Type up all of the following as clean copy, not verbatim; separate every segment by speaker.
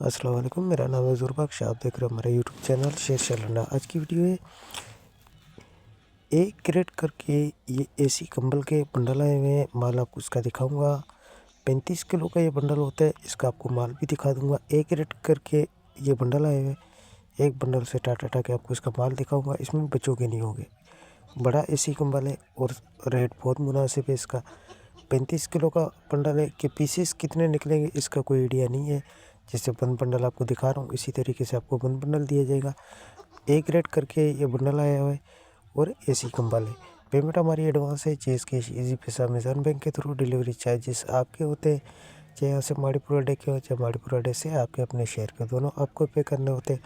Speaker 1: अस्सलाम वालेकुम, मेरा नाम है ज़ुरबख्श। आप देख रहे हो हमारा यूट्यूब चैनल शेर शैलंडा। आज की वीडियो है एक क्रेट करके ये एसी कंबल के बंडल आए हुए हैं। माल आपको इसका दिखाऊंगा। 35 किलो का ये बंडल होता है। इसका आपको माल भी दिखा दूंगा। एक क्रेट करके ये बंडल आए हुए हैं। एक बंडल से टाटा के आपको इसका माल दिखाऊंगा। इसमें बचोगे नहीं होंगे। बड़ा एसी कंबल है और रेट बहुत मुनासिब है इसका। 35 किलो का बंडल है कि पीसेस कितने निकलेंगे इसका कोई आइडिया नहीं है। जैसे बंद बंडल आपको दिखा रहा हूँ इसी तरीके से आपको बंद बंडल दिया जाएगा। एक रेट करके ये बंडल आया हुआ है और एसी कंबल है। पेमेंट हमारी एडवांस है। चेस कैश इजी पैसा अमेज़न बैंक के थ्रू डिलीवरी चार्जेस आपके होते हैं। चाहे यहाँ से माड़ीपुर अड्डे के हो चाहे माड़ीपुर अड्डे से आपके अपने शहर के, दोनों आपको पे करने होते हैं।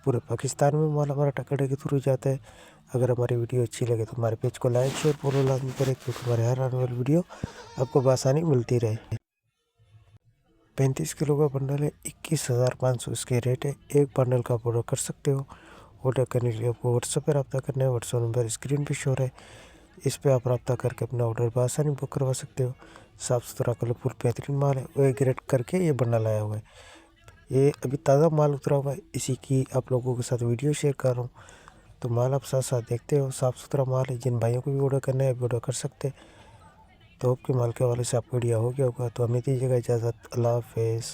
Speaker 1: पूरे पाकिस्तान में माल हमारा टकड़े के थ्रू जाता है। अगर हमारी वीडियो अच्छी लगे तो हमारे पेज को लाइक शेयर फॉलो लाजमी करें, क्योंकि हमारे हर आने वाली वीडियो आपको बआसानी मिलती रहे। 35 किलो का बंडल है, 21,500 इसके रेट है। एक बंडल का आप ऑर्डर कर सकते हो। ऑर्डर करने के लिए आपको व्हाट्सएप पर रब्ता करना है। व्हाट्सएप नंबर स्क्रीन पे शो है। इस पर आप रब्ता करके अपना ऑर्डर बआसानी बुक करवा सकते हो। साफ़ सुथरा कलरफुल बेहतरीन माल है। वो एक रेट करके ये बंडल आया हुआ है। ये अभी ताज़ा माल उतरा हुआ है, इसी की आप लोगों के साथ वीडियो शेयर कर रहा हूँ। तो माल आप साथ साथ देखते हो। साफ़ सुथरा माल है। जिन भाइयों को भी ऑर्डर करना है ऑर्डर कर सकते हैं। तो आपके माल के हवाले से आपको आइडिया हो गया होगा। तो हमें दीजिएगा इजाज़त। अल्लाह हाफ़िज़।